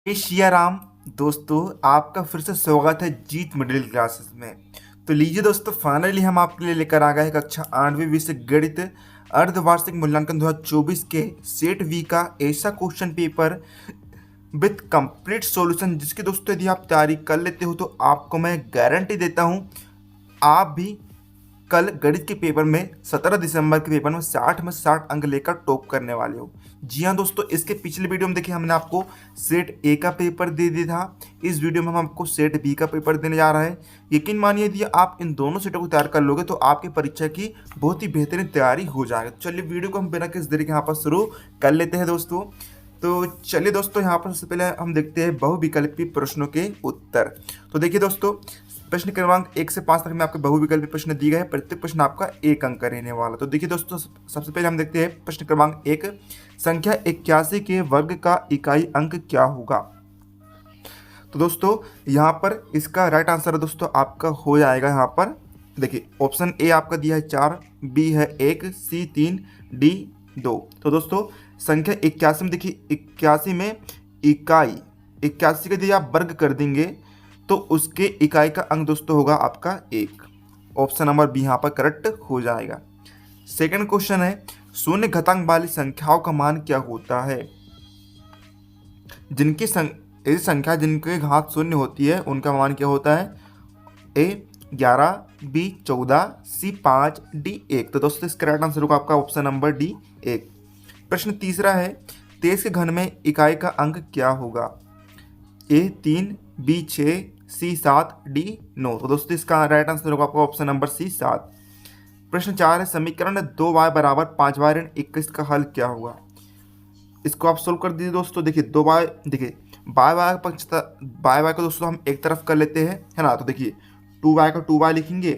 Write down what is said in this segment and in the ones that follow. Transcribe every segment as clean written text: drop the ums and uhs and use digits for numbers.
श्रिया राम। दोस्तों, आपका फिर से स्वागत है जीत मिडिल क्लासेस में। तो लीजिए दोस्तों, फाइनली हम आपके लिए लेकर आ गए कक्षा 8वीं विषय गणित अर्धवार्षिक मूल्यांकन 2024 के सेट वी का ऐसा question paper with complete solution, जिसकी दोस्तों यदि आप तैयारी कर लेते हो तो आपको मैं गारंटी देता हूँ आप भी कल गणित के पेपर में 17 दिसंबर के पेपर में 60 में 60 अंक लेकर टॉप करने वाले हो। जी हाँ दोस्तों, इसके पिछले वीडियो में देखिए हमने आपको सेट ए का पेपर दे दिया था। इस वीडियो में हम आपको सेट बी का पेपर देने जा रहे हैं। यकीन मानिए यदि आप इन दोनों सेटों को तैयार कर लोगे तो आपकी परीक्षा की बहुत ही बेहतरीन तैयारी हो जाएगी। तो चलिए वीडियो को हम बिना किसी देरी के यहाँ पर शुरू कर लेते हैं दोस्तों। तो चलिए दोस्तों, यहाँ पर सबसे पहले हम देखते हैं बहुविकल्पी प्रश्नों के उत्तर। तो देखिए दोस्तों, प्रश्न क्रमांक 1 से 5 तक में आपके बहुविकल्पी प्रश्न दिए गए हैं। प्रत्येक प्रश्न आपका 1 अंक का रहने वाला। तो देखिए दोस्तों, सबसे पहले हम देखते हैं प्रश्न क्रमांक 1, संख्या 81 के वर्ग का इकाई अंक क्या होगा। तो दोस्तों यहाँ पर इसका राइट आंसर दोस्तों आपका हो जाएगा। यहाँ पर देखिए ऑप्शन ए आपका दिया है 4, बी है 1, सी 3, डी 2। तो दोस्तों संख्या 81 में देखिए 81 में इकाई 81 का यदि आप वर्ग कर देंगे तो उसके इकाई का अंक दोस्तों होगा आपका 1। ऑप्शन नंबर बी यहाँ पर करेक्ट हो जाएगा। सेकंड क्वेश्चन है, शून्य घातांक वाली संख्याओं का मान क्या होता है। जिनकी ऐसी संख्या जिनके घात शून्य होती है उनका मान क्या होता है। ए 11, बी 14, सी 5, डी 1। तो दोस्तों इसका राइट आंसर होगा आपका ऑप्शन नंबर डी 1। प्रश्न तीसरा है, 23 के घन में इकाई का अंक क्या होगा। ए 3, बी 6, सी 7, डी 9। तो दोस्तों इसका राइट आंसर होगा आपका ऑप्शन नंबर सी 7। प्रश्न 4 है, समीकरण 2y बराबर 5y ऋण 21 का हल क्या होगा। इसको आप सोल्व कर दीजिए दोस्तों। देखिए 2y, देखिए बाय बाय को दोस्तों हम एक तरफ कर लेते हैं, है ना। तो देखिए 2y का 2y लिखेंगे,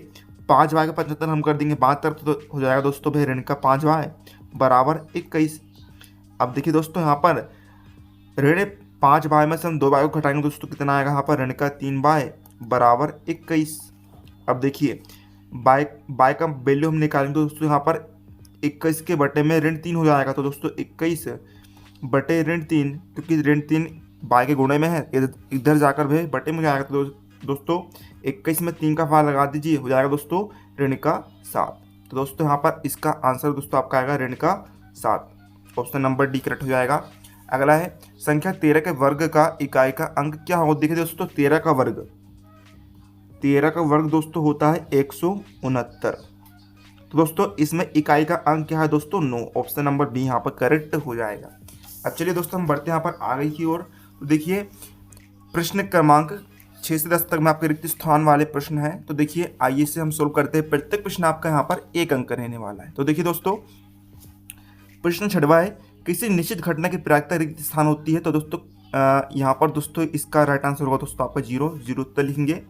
5y का 75 हम कर देंगे बात तरफ, तो हो जाएगा दोस्तों भाई ऋण का 5y बराबर 21। अब देखिए दोस्तों यहाँ पर ऋण 5y में से हम 2y को घटाएंगे दोस्तों, कितना आएगा यहाँ पर ऋण का 3y बराबर 21। अब देखिए बाय का वैल्यू हम निकालेंगे दोस्तों, यहाँ पर 21 के बटे में ऋण 3 हो जाएगा। तो दोस्तों 21 बटे ऋण 3, क्योंकि ऋण 3 बाय के गुणे में है, इधर जाकर भी बटे में जाएगा। तो दोस्तों 21 में 3 का फाल लगा दीजिए, हो जाएगा दोस्तों ऋण का 7। तो दोस्तों यहाँ पर इसका आंसर दोस्तों आपका आएगा ऋण का 7। ऑप्शन नंबर डी करेक्ट हो जाएगा। अगला है, संख्या 13 के वर्ग का इकाई का अंक क्या होगा। देखिए दोस्तों 13 का वर्ग दोस्तों होता है 169। तो दोस्तों इसमें इकाई का अंक क्या है दोस्तों 9। ऑप्शन नंबर बी यहाँ पर करेक्ट हो जाएगा। अब चलिए दोस्तों हम बढ़ते हैं यहाँ पर आगे की ओर। तो देखिए प्रश्न क्रमांक 6 से 10 तक में आपके रिक्त स्थान वाले प्रश्न हैं। तो देखिए आइए से हम सोल्व करते हैं। प्रत्येक प्रश्न आपका यहाँ पर 1 अंक रहने वाला है। तो देखिए दोस्तों प्रश्न 6वां है, किसी निश्चित घटना की प्रायिकता रिक्त स्थान होती है। तो दोस्तों यहाँ पर दोस्तों इसका राइट आंसर होगा दोस्तों आपका 0 उत्तर लिखेंगे।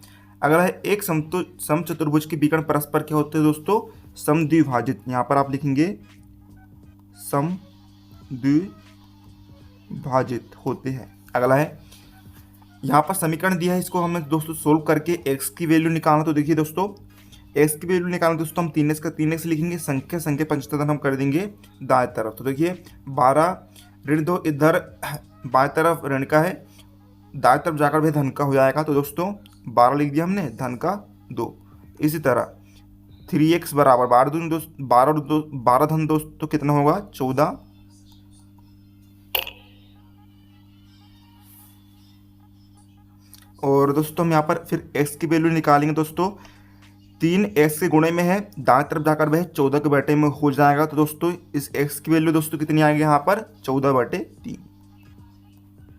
अगला है, एक समचतुर्भुज के विकर्ण परस्पर क्या होते हैं दोस्तों, समद्विभाजित। यहाँ पर आप लिखेंगे समद्विभाजित होते हैं। अगला है, यहाँ पर समीकरण दिया है, इसको हमें दोस्तों सोल्व करके x की वैल्यू निकालना। तो देखिए दोस्तों x की वैल्यू निकालना दोस्तों हम 3x का 3x लिखेंगे, संख्या 75 हम कर देंगे दाएं तरफ। तो देखिए 12 ऋण 2 इधर बाएं तरफ ऋण का है, दाएं तरफ जाकर भी धन का हो जाएगा। तो दोस्तों 12 लिख दिया हमने, धन का 2। इसी तरह 3x बराबर 12 धन दोस्तों तो कितना होगा 14। और दोस्तों हम यहाँ पर फिर x की वैल्यू निकालेंगे दोस्तों, 3x के गुणे में है, दाएं तरफ जाकर वह 14 के बटे में हो जाएगा। तो दोस्तों इस x की वैल्यू दोस्तों कितनी आएगी यहाँ पर 14/3।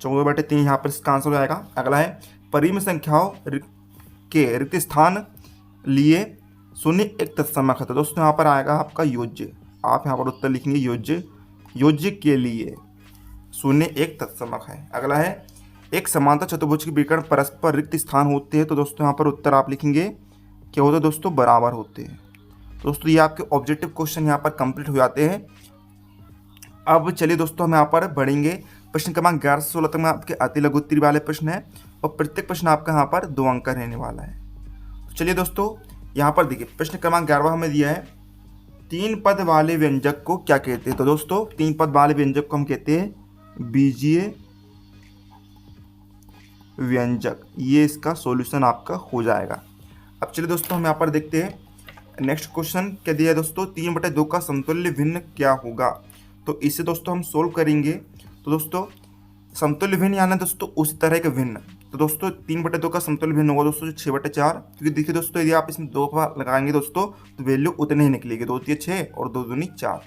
14/3 यहाँ पर इसका आंसर हो जाएगा। अगला है, परिमेय संख्याओं के रिक्त स्थान लिए शून्य एक तत्समक है। तो दोस्तों यहाँ पर आएगा आपका योज्य। आप यहाँ पर उत्तर लिखेंगे योज्य के लिए शून्य एक तत्समक है। अगला है, एक समांतर चतुर्भुज के विकर्ण परस्पर रिक्त स्थान होते हैं। तो दोस्तों यहाँ पर उत्तर आप लिखेंगे क्या होता है दोस्तों, बराबर होते हैं। दोस्तों ये आपके ऑब्जेक्टिव क्वेश्चन यहाँ पर कंप्लीट हो जाते हैं। अब चलिए दोस्तों हम यहाँ पर बढ़ेंगे। प्रश्न क्रमांक 11 से 16 तक में आपके अति लघु उत्तरीय वाले प्रश्न है और प्रत्येक प्रश्न आपका यहाँ पर 2 अंक का रहने वाला है। तो चलिए दोस्तों यहाँ पर देखिए प्रश्न क्रमांक 11 हमें दिया है, 3 पद वाले व्यंजक को क्या कहते हैं। तो दोस्तों 3 पद वाले व्यंजक को हम कहते हैं बीजीय व्यंजक। ये इसका सॉल्यूशन आपका हो जाएगा। अब चलिए दोस्तों हम यहाँ पर देखते हैं नेक्स्ट क्वेश्चन क्या दिया है दोस्तों, 3/2 का समतुल्य भिन्न क्या होगा। तो इसे दोस्तों हम सोल्व करेंगे। तो दोस्तों समतुल्य भिन्न यानी दोस्तों उसी तरह के भिन्न। तो दोस्तों 3/2 का समतुल्य भिन्न होगा दोस्तों 6/4, क्योंकि देखिए दोस्तों यदि आप इसमें 2 लगाएंगे दोस्तों तो वैल्यू उतनी ही निकलेगी, 2 × 6 और 2 दूनी 4।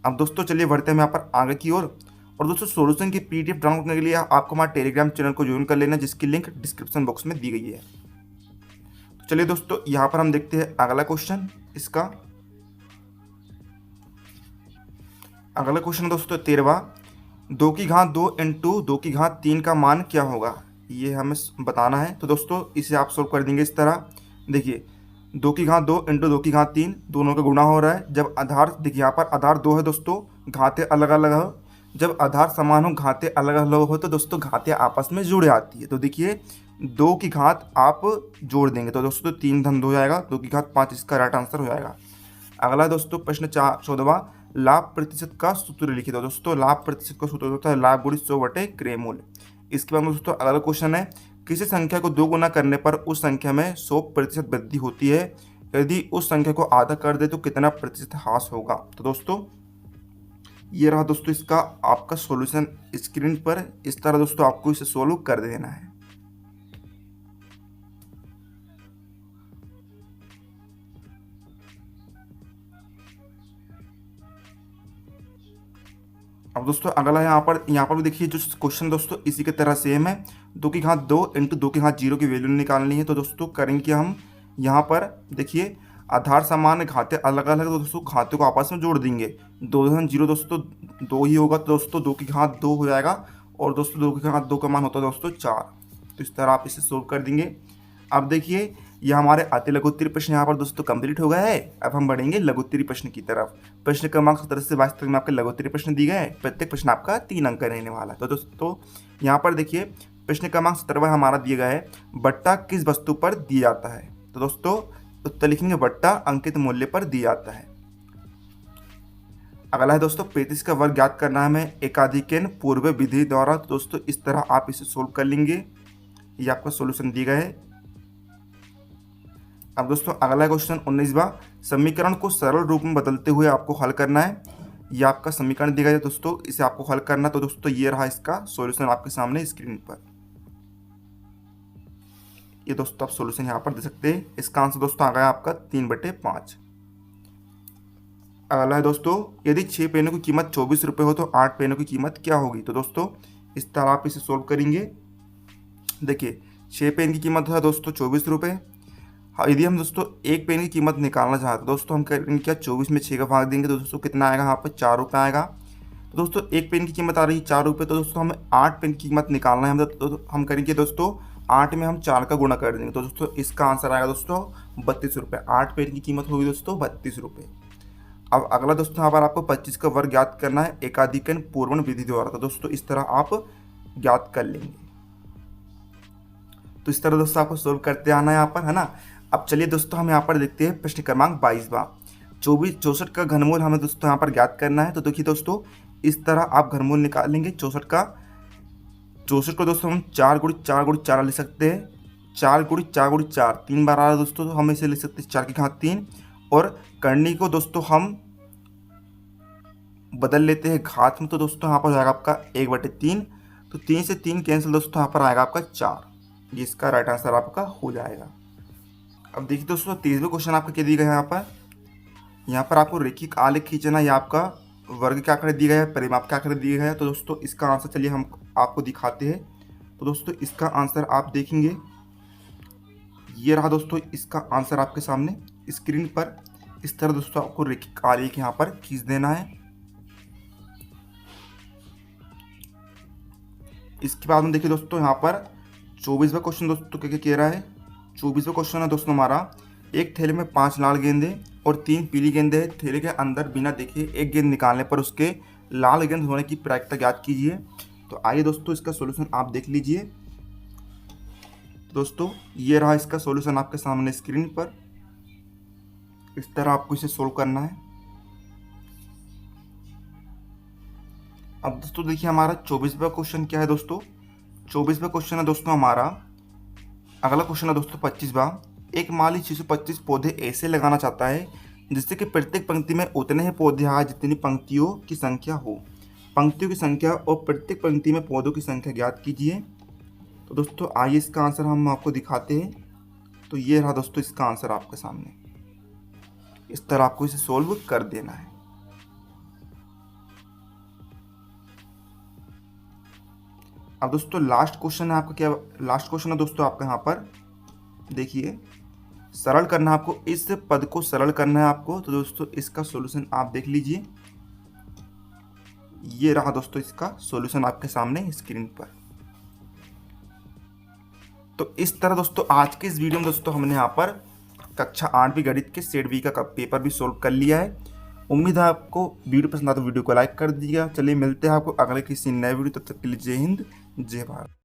अब दोस्तों चलिए बढ़ते हैं यहाँ पर आगे की ओर। और दोस्तों सॉल्यूशन की PDF डाउनलोड करने के लिए आपको हमारे टेलीग्राम चैनल को ज्वाइन कर लेना, जिसकी लिंक डिस्क्रिप्शन बॉक्स में दी गई है। तो चलिए दोस्तों यहाँ पर हम देखते हैं अगला क्वेश्चन। इसका अगला क्वेश्चन दोस्तों 13वां, 2 की घात 2 इंटू 2 की घात 3 का मान क्या होगा, ये हमें बताना है। तो दोस्तों इसे आप सोल्व कर देंगे इस तरह। देखिए 2 की घात 2 इंटू 2 की घात 3 दोनों का गुणा हो रहा है। जब आधार, देखिए यहाँ पर आधार 2 है दोस्तों, घातें अलग अलग हो। जब आधार समान हो, घातें अलग अलग हो, तो दोस्तों घातें आपस में जुड़ आती है। तो देखिए 2 की घात आप जोड़ देंगे तो दोस्तों 3 धन 2 हो जाएगा, 2 की घात 5 इसका राइट आंसर हो जाएगा। अगला दोस्तों प्रश्न 14वां, लाभ प्रतिशत का सूत्र लिखिए। तो दोस्तों लाभ प्रतिशत का सूत्र होता है लाभ गुणित 100/क्रेमूल। इसके बाद दोस्तों अगला क्वेश्चन है, किसी संख्या को 2 गुना करने पर उस संख्या में 100% वृद्धि होती है, यदि उस संख्या को आधा कर दे तो कितना प्रतिशत ह्रास होगा। तो दोस्तों ये रहा दोस्तों इसका आपका सॉल्यूशन स्क्रीन पर। इस तरह दोस्तों आपको इसे सोल्व कर देना है। अब दोस्तों अगला यहाँ पर भी देखिए जो क्वेश्चन दोस्तों इसी के तरह सेम है। 2 की घात 2 इंटू 2 की घात 0 की वैल्यू निकालनी है। तो दोस्तों करेंगे हम यहाँ पर देखिए आधार समान है, घातें अलग अलग, तो दोस्तों घातों को आपस में जोड़ देंगे। 2 धन 0 दोस्तों 2 ही होगा, तो दोस्तों 2 की घात 2 हो जाएगा। और दोस्तों 2 की घात 2 का मान होता है दोस्तों 4। तो इस तरह आप इसे सोल्व कर देंगे। अब देखिए ये हमारे अति लघुत्तरीय प्रश्न यहाँ पर दोस्तों कंप्लीट हो गया है। अब हम बढ़ेंगे लघुत्तरीय प्रश्न की तरफ। प्रश्न क्रमांक 17 से 22 तक में आपके लघुत्तरीय प्रश्न दिए गए हैं। प्रत्येक प्रश्न आपका 3 अंक का रहने वाला है। तो दोस्तों यहाँ पर देखिए प्रश्न क्रमांक 17 हमारा दिया गया है, बट्टा किस वस्तु पर दिया जाता है। तो दोस्तों उत्तर लिखेंगे बट्टा अंकित मूल्य पर दिया जाता है। अगला है दोस्तों 35 का वर्ग ज्ञात करना है हमें एकाधिकन पूर्व विधि द्वारा। तो दोस्तों इस तरह आप इसे सोल्व कर लेंगे। ये आपका सोल्यूशन दिया गया है। अब दोस्तों अगला क्वेश्चन 19वां, समीकरण को सरल रूप में बदलते हुए आपको हल करना है। ये आपका समीकरण दिया गया है दोस्तों, इसे आपको हल करना। तो दोस्तों ये रहा इसका सॉल्यूशन आपके सामने स्क्रीन पर। ये दोस्तों आप सॉल्यूशन यहाँ पर दे सकते हैं। इसका आंसर दोस्तों आ गया आपका 3/5। अगला है दोस्तों, यदि 6 पेनों की कीमत 24 रुपये हो तो 8 पेनों की कीमत क्या होगी। तो दोस्तों इस तरह आप इसे सोल्व करेंगे। देखिए 6 पेन की कीमत है दोस्तों 24 रुपये। यदि हम दोस्तों एक पेन की कीमत निकालना चाहते हैं दोस्तों हम करेंगे क्या, 24 में 6 का भाग देंगे तो दोस्तों कितना आएगा, यहाँ पर 4 रुपये आएगा। तो दोस्तों एक पेन की कीमत आ रही है 4 रुपये, तो दोस्तों हमें 8 पेन की कीमत निकालना है। तो हम करेंगे दोस्तों 8 में हम 4 का गुणा कर देंगे। तो दोस्तों इसका आंसर आएगा दोस्तों 32 रुपये। 8 पेन की कीमत होगी दोस्तों 32 रुपये। अब अगला दोस्तों यहाँ पर आपको 25 का वर्ग ज्ञात करना है एकाधिकन पूर्वण विधि द्वारा। तो दोस्तों इस तरह आप ज्ञात कर लेंगे। तो इस तरह दोस्तों आपको सोल्व करते आना है यहाँ पर, है ना। अब चलिए दोस्तों हम यहाँ पर देखते हैं प्रश्न क्रमांक 22वां, 64 का घनमूल हमें दोस्तों यहाँ पर ज्ञात करना है। तो देखिए दोस्तों इस तरह आप घनमूल निकालेंगे 64 का। 64 को दोस्तों हम 4 × 4 × 4 लिख सकते हैं। 4 × 4 × 4 3 बार आ रहा है दोस्तों, तो हम इसे लिख सकते हैं 4 की घात 3। और करनी को दोस्तों हम बदल लेते हैं घात में। तो दोस्तों यहाँ पर जाएगा आपका 1/3। तो 3 से 3 कैंसिल दोस्तों यहाँ पर आएगा आपका 4। ये इसका राइट आंसर आपका हो जाएगा। अब देखिए दोस्तों 23वें क्वेश्चन आपका क्या दिया गया है। यहाँ पर आपको रेखिक आलेख खींचना, या आपका वर्ग क्या आंकड़े दिया गया है, परिमाप क्या आंकड़े दिए गए हैं। तो दोस्तों इसका आंसर चलिए हम आपको दिखाते हैं। तो दोस्तों इसका आंसर आप देखेंगे, ये रहा दोस्तों इसका आंसर आपके सामने स्क्रीन पर। इस तरह दोस्तों आपको रेखिक आलेख यहाँ पर खींच देना है। इसके बाद में देखिए दोस्तों यहाँ पर 24वां क्वेश्चन दोस्तों क्या कह रहा है। 24वां क्वेश्चन है दोस्तों हमारा, एक थैले में 5 लाल गेंदे और 3 पीली गेंदे है। थैले के अंदर बिना देखे एक गेंद निकालने पर उसके लाल गेंद होने की प्रायिकता ज्ञात कीजिए। तो आइए दोस्तों इसका सॉल्यूशन आप देख लीजिए। दोस्तों ये रहा इसका सॉल्यूशन आपके सामने स्क्रीन पर। इस तरह आपको इसे सोल्व करना है। अब दोस्तों देखिए हमारा 24वां क्वेश्चन क्या है दोस्तों, 24वां क्वेश्चन है दोस्तों हमारा। अगला क्वेश्चन है दोस्तों 25वां। एक माली 625 पौधे ऐसे लगाना चाहता है जिससे कि प्रत्येक पंक्ति में उतने ही पौधे आए जितनी पंक्तियों की संख्या हो। पंक्तियों की संख्या और प्रत्येक पंक्ति में पौधों की संख्या ज्ञात कीजिए। तो दोस्तों आइए इसका आंसर हम आपको दिखाते हैं। तो ये रहा दोस्तों इसका आंसर आपके सामने। इस तरह आपको इसे सोल्व कर देना है। अब दोस्तों लास्ट क्वेश्चन है आपका। क्या लास्ट क्वेश्चन है दोस्तों आपका यहाँ पर देखिए, सरल करना है आपको, इस पद को सरल करना है आपको। तो दोस्तों इसका सॉल्यूशन आप देख लीजिए। ये रहा दोस्तों इसका सॉल्यूशन आपके सामने स्क्रीन पर। तो इस तरह दोस्तों आज के इस वीडियो में दोस्तों हमने यहाँ पर कक्षा 8वीं गणित के सेट बी का पेपर भी सोल्व कर लिया है। उम्मीद है आपको वीडियो पसंद आया तो वीडियो को लाइक कर दीजिएगा। चलिए मिलते हैं आपको अगले किसी नए वीडियो, तब तक के लिए जय हिंद जय भारत।